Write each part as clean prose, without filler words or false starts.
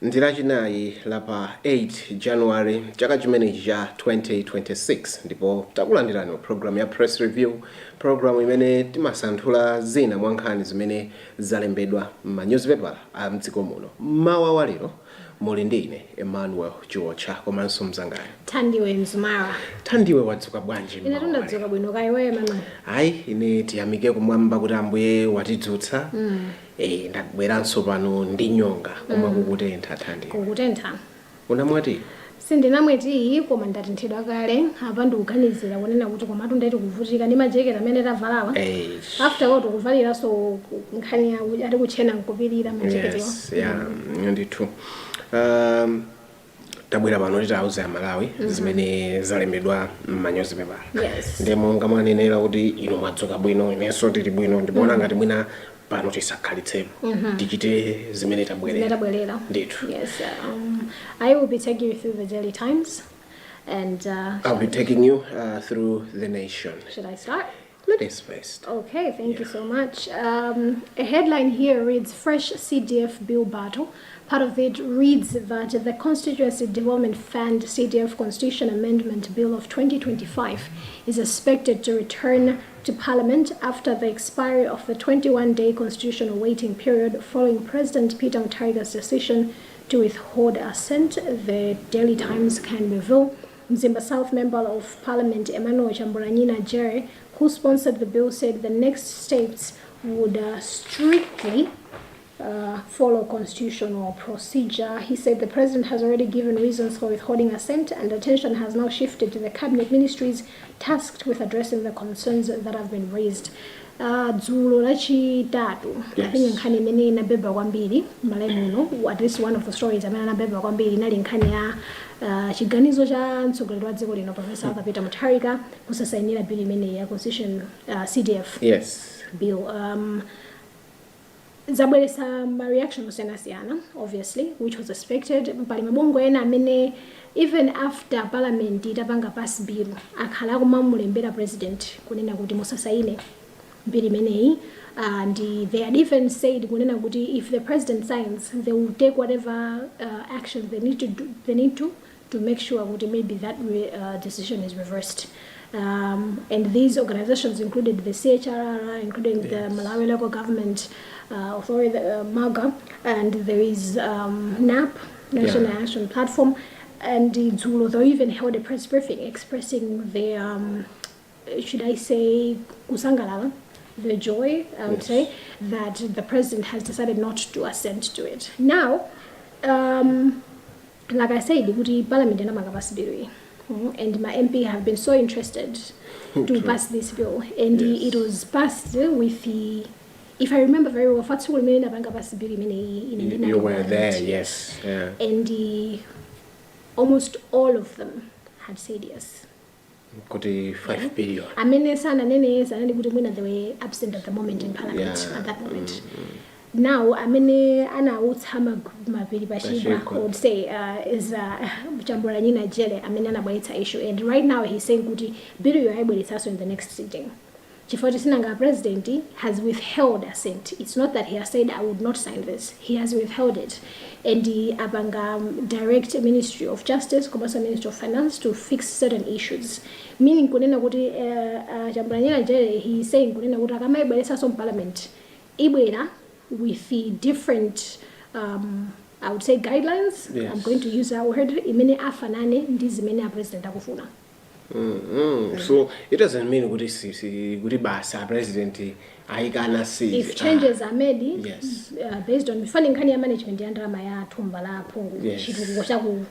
Ndilachinayi lapa 8 January chaka chimenechi cha 2026 ndipo takulandirani program ya press review, program imene timasanthula zina mwa nkhani zimene zalembedwa m'manyuzipepala a mdziko muno. Mawa walero muli ndi ine Emmanuel Chiwocha komanso mzangayo Thandiwe Mzumara. Thandiwe wadzuka bwanji? Ine tundadzuka bwino kaya iweyo mama. Ayi ine tiyamike kumwamba kuti Ambuye watidzutsa. Ndabweranso pano ndi nyonga koma kukutentha Thandiwe. Kukutentha. Unamwati? Sindinamweti koma ndatenthedwa kale apa ndikuganizira kunena kuti komatu ndaiti kuvutika ndi majeketi amene tavalava. After all kuvalira so nkhani ya ati kuchena nkupirira majeketi. Yes, yeah, ndithu. Tabwera pano titauza Malawi zimene zalembedwa m'manyuzipepala. Yes. Ndemo ngamanenera kuti ino mwadzuka bwino inenso tili bwino ndibona ngati mwina pano tisakhalitsepo tichite zimene tabwerera. Ndithu. Yes. I will be taking you through the Daily Times and I'll be taking you through the nation. Should I start? Ladies first. Okay, thank you so much. A headline here reads Fresh CDF Bill Battle. Part of it reads that the Constituency Development Fund CDF Constitution Amendment Bill of 2025 is expected to return to Parliament after the expiry of the 21-day constitutional waiting period following President Peter Mutharika's decision to withhold assent. The Daily Times can reveal Mzimba South Member of Parliament Emmanuel Chamburanyina Jerry, who sponsored the bill, said the next steps would strictly follow constitutional procedure. He said the president has already given reasons for withholding assent and attention has now shifted to the cabinet ministries tasked with addressing the concerns that have been raised. Dzulo lachitatu, I think nkhani imene inabeba kwambiri malemu uno, at least one of the stories amene anabeba kwambiri inali nkhani ya chiganizo cha mtsogoleri wa dziko lino Professor Peter Mutharika kusasainira bill imene ya constitution CDF. Yes. Bill. Zabweresa ma reaction osiyana obviously, which was expected. Pali mabongo ena amene even after parliament itapanga pass bill akhala kumamulembera president kunena kuti musasaine bill imeneyi, and they had even said kunena kuti if the president signs they will take whatever actions they need to make sure kuti maybe that decision is reversed. And these organizations included the CHRR, including the Malawi Local Government Authority, MAGA, and there is NAP, National Action Platform, and Zulu, they even held a press briefing expressing their, should I say, kusangalala, the joy, I would say, that the president has decided not to assent to it. Now, like I said, the parliament and my MP have been so interested to pass this bill, and it was passed with the, if I remember very well, you were there, yes. Yeah. And almost all of them had said yes. Got 5 billion. I mean, they were absent at the moment in Parliament at that moment. Now, I mean, Anna would would say is Chamburanyina Jele, I mean, Anna issue, and right now he's saying good bill you able to in the next sitting. Chifotisinanga president has withheld assent. It's not that he has said I would not sign this. He has withheld it, and the Abanga direct Ministry of Justice, Commercial Ministry of Finance to fix certain issues. Meaning, kunena kuti Chamburanyina Jele, he is saying kunena kuti akamai balesa some parliament ibwera with the different, I would say, guidelines. Yes. I'm going to use that word. Imene afanane ndizi mene a president akufuna. So it doesn't mean kuti basa president aikana see. If changes are made, yes, based on funding kani ya management ya ndrama ya thumba la phungu chitukuko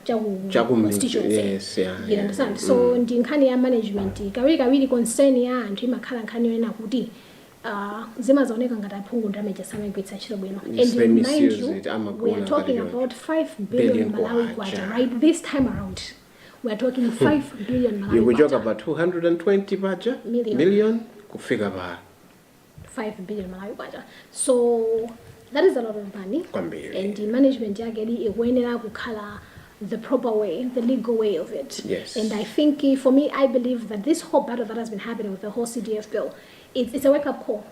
chaku constituency. Yes, yeah. You understand? So ndi nkhani ya management kawiri concern ya anthu imakhala nkhani yoena kuti zima zaoneka ngati aphungu ndamage samagwitsa chiro bwino. And mind you, we are talking about 5 billion Malawi kwacha, right? This time around, we are talking 5 billion Malawi kwacha. You talk about 220 million kufika ba 5 billion Malawi kwacha. So that is a lot of money. And the management yake ikuyenera kukhala the proper way, the legal way of it. Yes. And I think for me, I believe that this whole battle that has been happening with the whole CDF bill, it's a wake-up call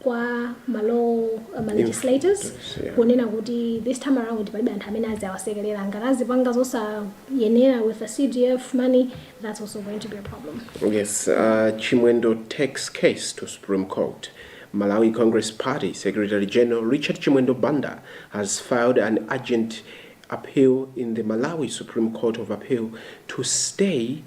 kwa malo legislators kunena kuti this time around palibe anthu amene azawasekerera ngalazi panga zosayenera with the CDF money. That's also going to be a problem. Yes, Chimwendo takes case to Supreme Court. Malawi Congress Party Secretary General Richard Chimwendo Banda has filed an urgent appeal in the Malawi Supreme Court of Appeal to stay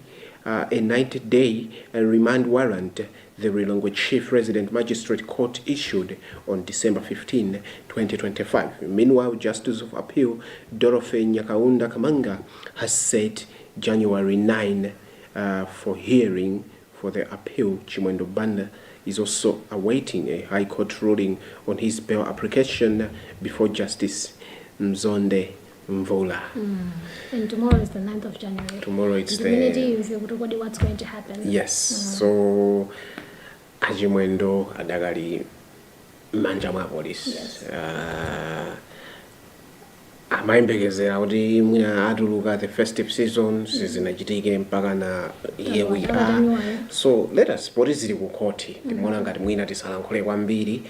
a 90-day remand warrant the Lilongwe Chief Resident Magistrate Court issued on December 15, 2025. Meanwhile, Justice of Appeal Dorothy Nyakaunda Kamanga has set January 9 for hearing for the appeal. Chimwendo Banda is also awaiting a High Court ruling on his bail application before Justice Mzonde Mvola. And tomorrow is the 9th of January. Tomorrow it's what's going to happen. Yes. So Chimwendo adagali manja mwa police. Yes. Amayembekezera kuti mwina atuluka the festive season sizinachitike mpaka na here we are. So let us put zili ku court timona ngati mwina tisalankhule kwambiri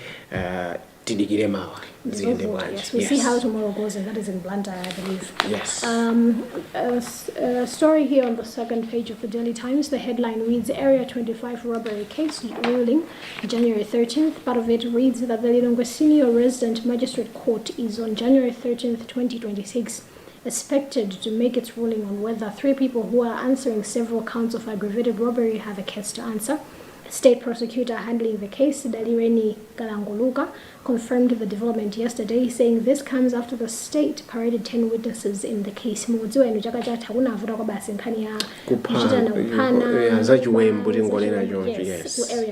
tidikire mawa ziende bwanji. Yes, we'll see how tomorrow goes, and that is in Luntha, I believe. Yes. A story here on the second page of the Daily Times. The headline reads, Area 25 robbery case ruling January 13th. Part of it reads that the Lilongwe Senior Resident Magistrate Court is on January 13th, 2026, expected to make its ruling on whether 3 people who are answering several counts of aggravated robbery have a case to answer. State prosecutor handling the case, Dalireni Galanguluka, confirmed the development yesterday, saying this comes after the state paraded 10 witnesses in the case. Area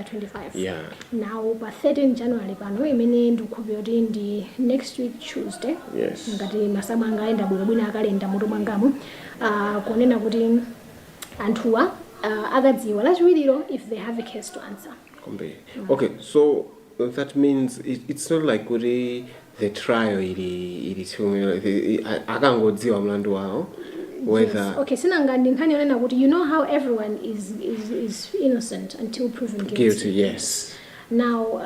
25. Yeah. Now, by 13 January, next week Tuesday. Yes. If they have a case to answer. Okay, so that means it's not like the trial akangodziwa mlandu wao whether. Yes. Okay, you know how everyone is innocent until proven guilty. Yes. Now,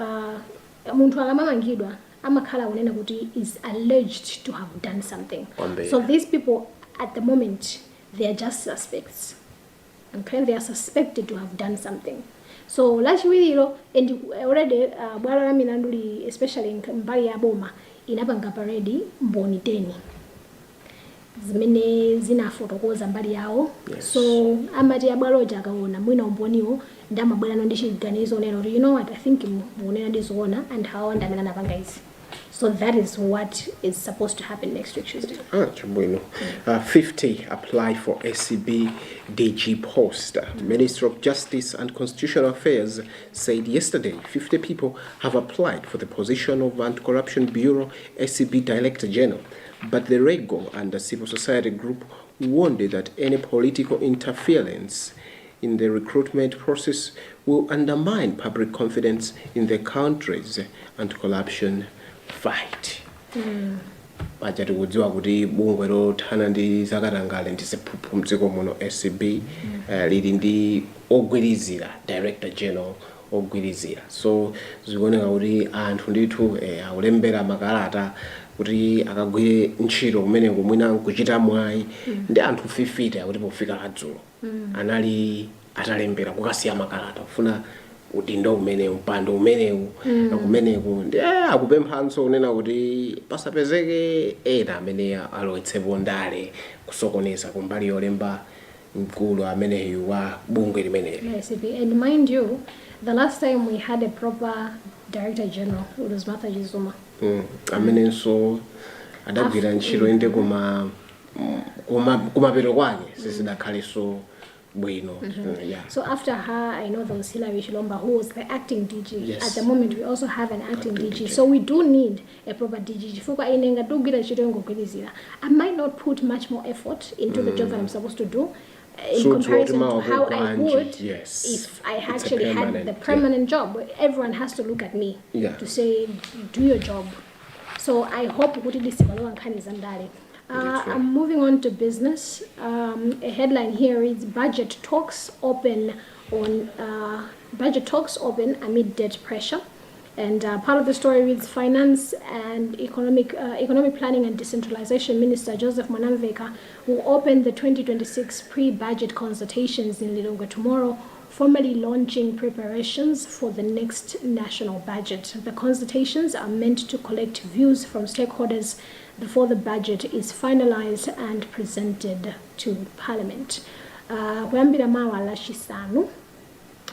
muntu akamamangidwa amakhala unena kuti is alleged to have done something. So these people at the moment they are just suspects. Okay, they are suspected to have done something. So last week, and already, especially in Mbali ya Boma, inapanga paredi mboni teni. Zimene zina fotokoza mbali yao. So amati ya baloja akaona mwina mboniwo ndama bwana nondishi ganizo neno. You know what? I think mbonena ndizoona and how ndamena napanga hizi. So that is what is supposed to happen next week Tuesday. 50 apply for SCB DG post. Minister of Justice and Constitutional Affairs said yesterday 50 people have applied for the position of Anti-Corruption Bureau SCB Director General. But the REGO and the civil society group warned that any political interference in the recruitment process will undermine public confidence in the country's anti-corruption fight. Bajati kudziwa kuti bungwe lothana ndi zakatangale ndi ziphuphu mdziko muno SCB lili ndi ogwirizira Director General ogwirizira. So zikuoneka kuti anthu ndithu akulembera makalata kuti akagwire ntchito kumene kumwina kuchita mwayi ndi anthu 50 kuti pofika adzulo anali atalembera kukasiya makalata kufuna udindo umene mpando umenewu kumeneku ndi akupemphanso unena kuti pasapezeke ena amene alowetsepo ndale kusokoneza kumbali yolemba mkulu ameneyu wa bungwe limeneli. And mind you, the last time we had a proper Director General, it was Martha Jizuma. Amenenso adagwira ntchito ende kumapero kwake sizidakhaleso bueno. Yeah. So after her, I know there was Hilary Shilomba, who was the acting DG. Yes. At the moment, we also have an acting DG. So we do need a proper DG. I might not put much more effort into the job that I'm supposed to do in comparison to how I would if I actually had the permanent job. Everyone has to look at me to say, do your job. So I hope I'm moving on to business. A headline here is budget talks open amid debt pressure. And part of the story reads, Finance and Economic Planning and Decentralization Minister Joseph Mwanamveka will open the 2026 pre-budget consultations in Lilongwe tomorrow, formally launching preparations for the next national budget. The consultations are meant to collect views from stakeholders before the budget is finalized and presented to Parliament. Kuyambira mawa lachisanu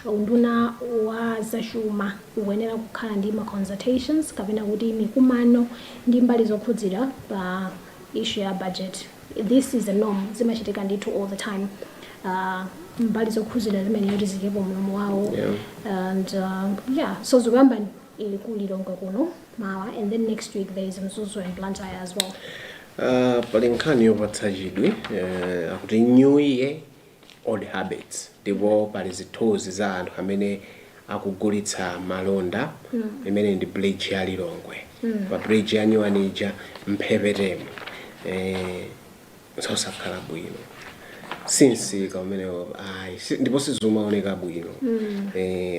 unduna wa zachuma uyenera kukhala ndi ma consultations kapena kuti mikumano ndi mbali zokhudzira pa issue ya budget. This is a norm, zimachitika ndithu all the time. Mbali zokhudzira zimene yoti zikepo mlomo wawo. And so zikuyamba ili ku Lilongwe kuno mawa, and then next week there is Mzuzu and Luntha as well. Pali nkhani yopatsa akuti new year old habits. Ndipo pali zithunzi za anthu amene akugulitsa malonda imene ndi bridge ya Lilongwe. Pa bridge ya Nyuwanija mphepetemo. Sosakhala bwino. Since kamenewo ndipo sizumaoneka bwino.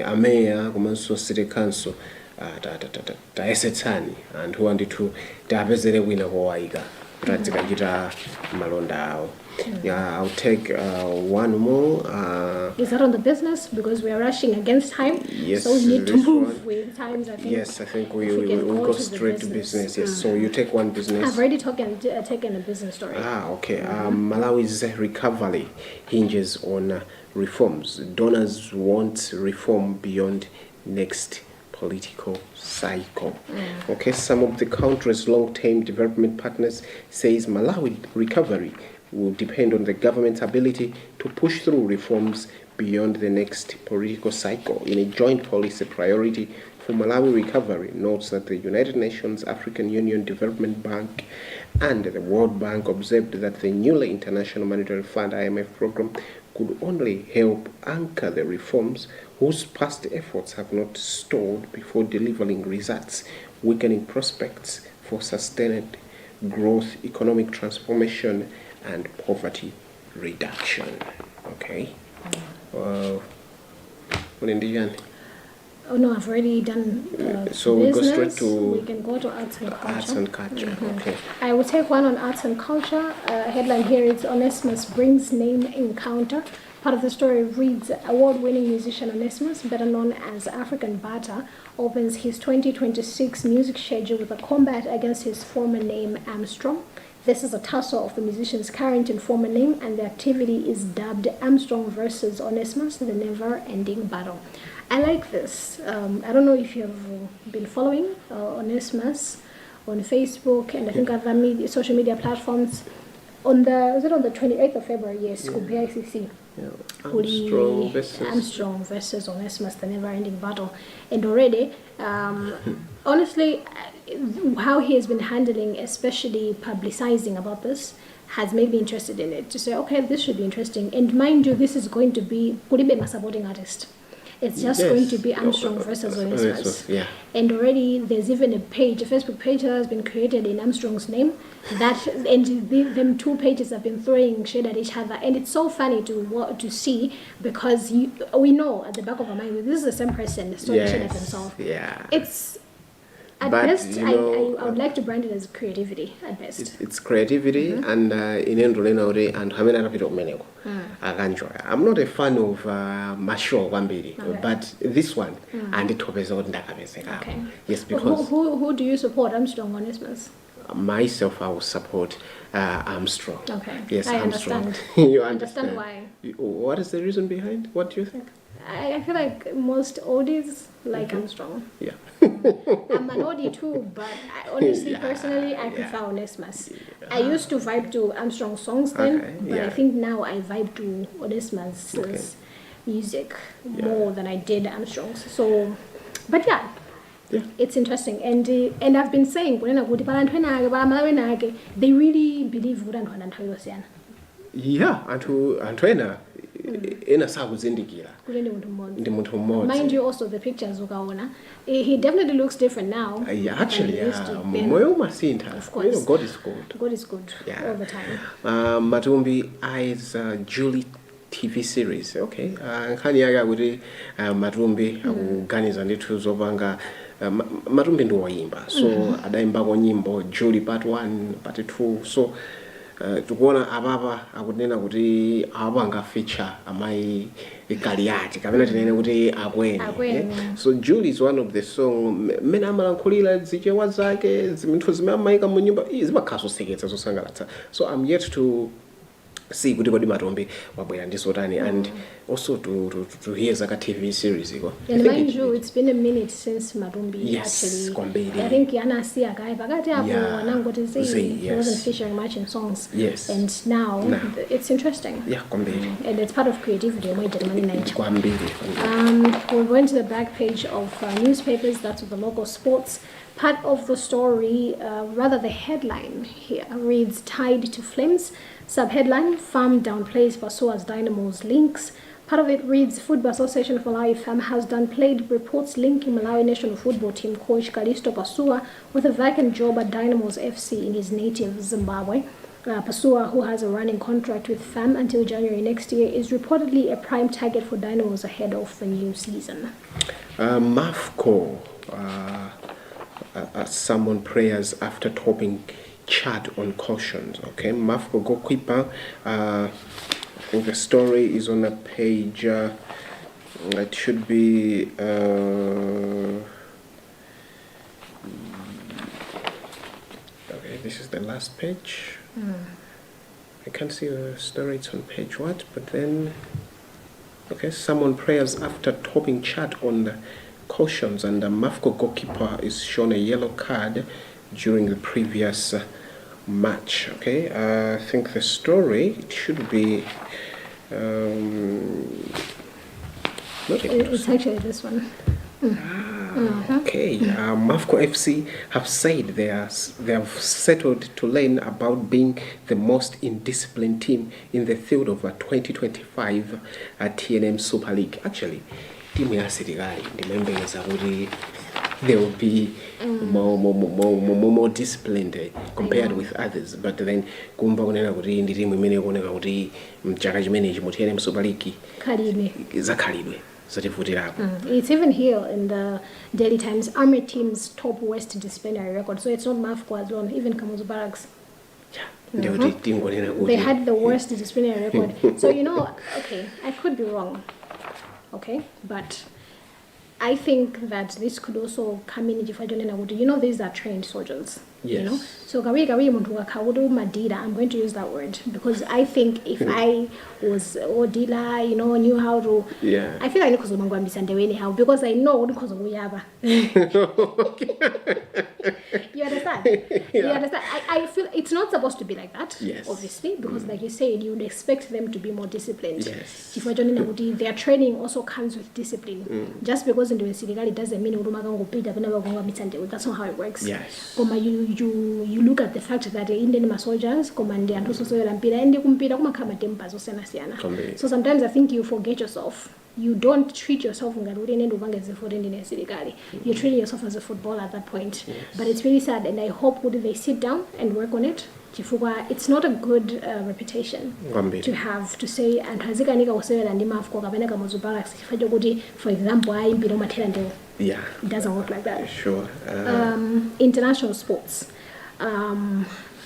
Ameya komanso city council taesetsani anthu andithu tapezere bwina kowayika tikachita malonda awo. I'll take one more. Is that on the business? Because we are rushing against time. Yes, so we need to move one. with times. I think. Yes, I think we go straight to business. Yes, so you take one business. I've already taken a business story. Okay. Malawi's recovery hinges on reforms. Donors want reform beyond next political cycle. Okay, some of the country's long-term development partners says Malawi recovery will depend on the government's ability to push through reforms beyond the next political cycle. In a joint policy priority for Malawi recovery, notes that the United Nations, African Union Development Bank, and the World Bank observed that the newly International Monetary Fund (IMF) program could only help anchor the reforms whose past efforts have not stalled before delivering results, weakening prospects for sustained growth, economic transformation, and poverty reduction. Okay. Oh no, I've already done so business. We go straight to... We can go to arts and culture. Arts and culture, okay. I will take one on arts and culture. Headline here is Onesimus brings name encounter. Part of the story reads, award-winning musician Onesimus, better known as African Bata, opens his 2026 music schedule with a combat against his former name Armstrong. This is a tussle of the musician's current and former name, and the activity is dubbed Armstrong versus Onesimus, the never-ending battle. I like this. I don't know if you've been following Onesimus on Facebook and I think other social media platforms. On the 28th of February, yes, could be ICC. Armstrong versus Onesimus, the never-ending battle. And already, honestly, how he has been handling, especially publicizing about this, has made me interested in it. To say, okay, this should be interesting. And mind you, this is going to be my supporting artist. It's just going to be Armstrong versus Onesimus. Yeah. And already there's even a Facebook page that has been created in Armstrong's name. Them two pages have been throwing shade at each other. And it's so funny to see because we know at the back of our mind, this is the same person throwing shade at themselves. Yeah. It's... At best, I would like to brand it as creativity, at best. It's creativity and and I'm not a fan of Masho Wambiri, but this one and it was okay. Yes, because who do you support, Armstrong or Onesimus? Myself, I will support Armstrong. Okay. Yes, I Armstrong. understand. You understand why? What is the reason behind? What do you think? I feel like most oldies like Armstrong. Yeah. I'm an oldie too, but honestly, personally, I prefer Onesimus. I used to vibe to Armstrong songs then, but I think now I vibe to Onesimus' music more than I did Armstrong's. So, but yeah. It's interesting, and I've been saying, they really believe Antoina ena sakuzindikira ndi munthu mmodzi. Mind you, also the pictures ukaona, he definitely looks different now. Actually, moyo umasintha. Of course. God is good. God is good all the time. Matumbi eyes Julie TV series. Okay. Nkhani yake kuti Matumbi akuganiza ndithu zopanga Matumbi ndi woyimba, so adaimbako nyimbo Julie part 1 part 2, so tikuona apapa akunena kuti apo anga feature amayi Kaliati kapena tinene kuti Akwene. So Julie is one of the song mmene amalankhulira zichewa zake zinthu zimene amayika mu nyimbo zimakhala zoseketsa zosangalatsa. So I'm yet to see kuti kodi Matumbi wabwera ndi zotani, and also to hear Zaka TV series iko. And mind you, it's been a minute since Matumbi actually. Kwambiri. I think Yana Sia guy pakati hapo wanangoti he wasn't featuring much in songs. Yes. And now it's interesting. Yeah, kwambiri. And it's part of creativity. Kwambiri. We're going to the back page of newspapers. That's with the local sports. Part of the story, rather the headline here, reads Tied to Flames. Subheadline, Farm downplays Pasua's Dynamo's links. Part of it reads Football Association for Malawi FAM has downplayed reports linking Malawi national football team coach Kalisto Pasua with a vacant job at Dynamo's FC in his native Zimbabwe. Pasua, who has a running contract with FAM until January next year, is reportedly a prime target for Dynamos ahead of the new season. MAFCO summoned prayers after topping Chad on cautions. Okay, MAFCO goalkeeper. I think the story is on a page. It should be. Okay, this is the last page. I can't see the story. It's on page what? But then, okay, someone prayers after topping Chad on the cautions, and the MAFCO goalkeeper is shown a yellow card during the previous match. Okay, I think the story, it should be it's actually this one. Okay, MAFCO FC have said they have settled to learn about being the most indisciplined team in the field of a 2025 TNM Super League. Actually, team ya Sirigai, ndimembeleza kuti they will be more disciplined compared with others, but then kumba kunena kuti ndi timu imene kuoneka kuti mchaka chimenechi mu TNM Super League zakhalidwe. It's even here in the Daily Times, Army team's top worst disciplinary record. So it's not MAFCO alone, even Kamuzu Barracks. They had the worst disciplinary record. So, okay, I could be wrong. Okay, but I think that this could also come in if I don't know. These are trained soldiers. Yes. So I'm going to use that word because I think if I was Odila, knew how to. Yeah. I feel like because of anyhow because I know because of Uyaba. You understand? Yeah. You understand? I feel it's not supposed to be like that. Yes. Obviously, because like you said, you would expect them to be more disciplined. Yes. If their training also comes with discipline. Just because in the Sirigali doesn't mean that's not how it works. Yes. You look at the fact that the Indian soldiers command and also so sometimes I think you forget yourself. You don't treat yourself you're treating yourself as a footballer at that point. Yes. But it's really sad, and I hope they sit down and work on it. It's not a good reputation to have to say and for example yeah, it doesn't work like that. Sure. International sports,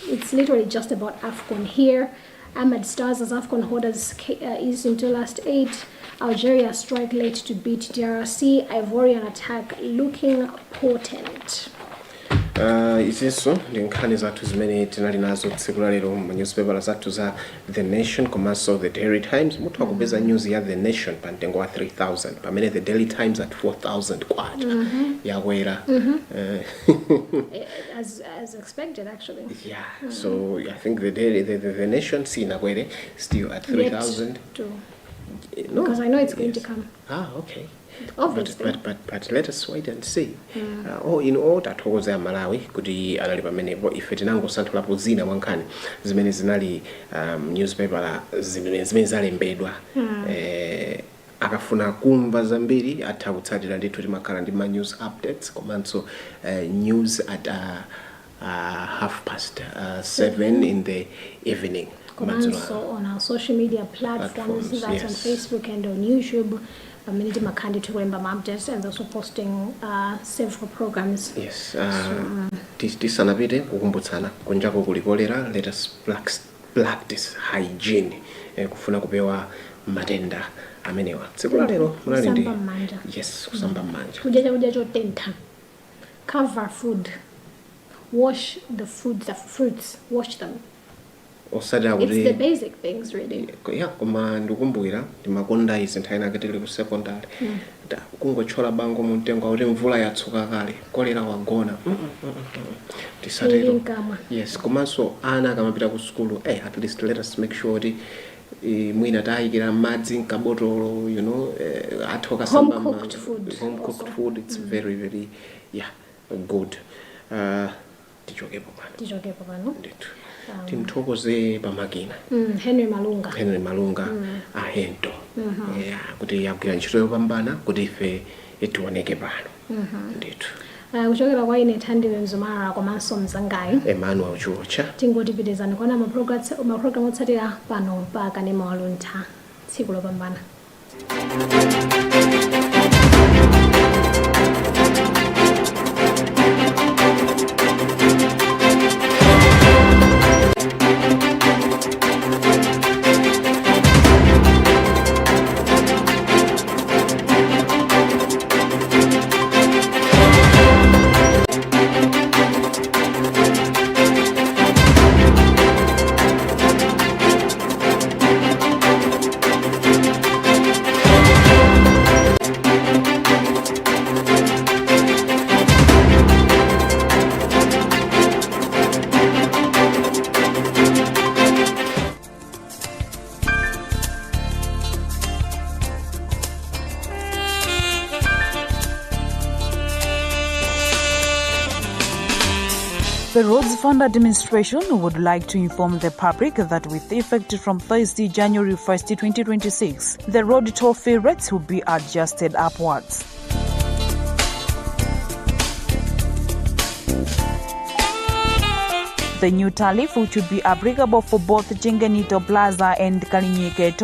it's literally just about AFCON here. Ahmed Stars as AFCON holders is into last 8. Algeria strike late to beat DRC. Ivorian attack looking potent. Izinso ndinkhani zathu zimene tinali nazo tsiku lero mu newspaper zathu za The Nation komanso The Daily Times. Mutha kupeza news ya The Nation pa mtengo wa 3,000 pamene The Daily Times at 4,000 kwacha yakwera. As expected actually. Yeah. So I think the Nation sinakwere still at 3,000. No, because I know it's going to come. Okay. Obviously. But let us wait and see. In order towards Malawi kuti anali pamenepo ife tinangosanthulapo zina mwankhani zimene zinali newspaper zimene zalembedwa akafuna kumva zambiri atha kutsatira ndithu timakhala ndi ma news updates komanso news at 7:30 in the evening. Also on our social media platforms. That's on Facebook and on YouTube. Community Makandi to remember updates and also posting several programs. Yes. Tisanapite kukumbutsana kunjako kulikolera, let us practice hygiene. Kufuna kupewa matenda amenewa. Tsiku lero munalindi. Yes, kusamba manja. Kujaja chotentha. Cover food. Wash the fruits, wash them. It's the basic things, really. Yeah, koma ndikumbukira ndimakonda izi nthawi nakatili ku secondary. Kungochola bango muntengo kuti mvula yatsuka kale, kolera wagona. Tisatero. Yes, komanso ana akamapita ku school, at least let us make sure kuti mwina tayikira madzi mkabotolo, athoka samba home cooked food. It's very, very good. Tichokepo pano. Timthokoze pamakina. Henry Malunga. Ahento. Kuti yagwira ntchito yopambana kuti ife tioneke pano. Ndithu. Kuchokera kwa ine Thandile Mzumara komanso Mzangayi. Emmanuel Chucha. Tingotipitizani kuona maprogram otsatira pano pa kanema wa Luntha. Tsiku lopambana. The Roads Fund Administration would like to inform the public that with effect from Thursday, January 1st, 2026, the road toll fee rates will be adjusted upwards. The new tariff, which would be applicable for both Chinganito Plaza and Kalinyike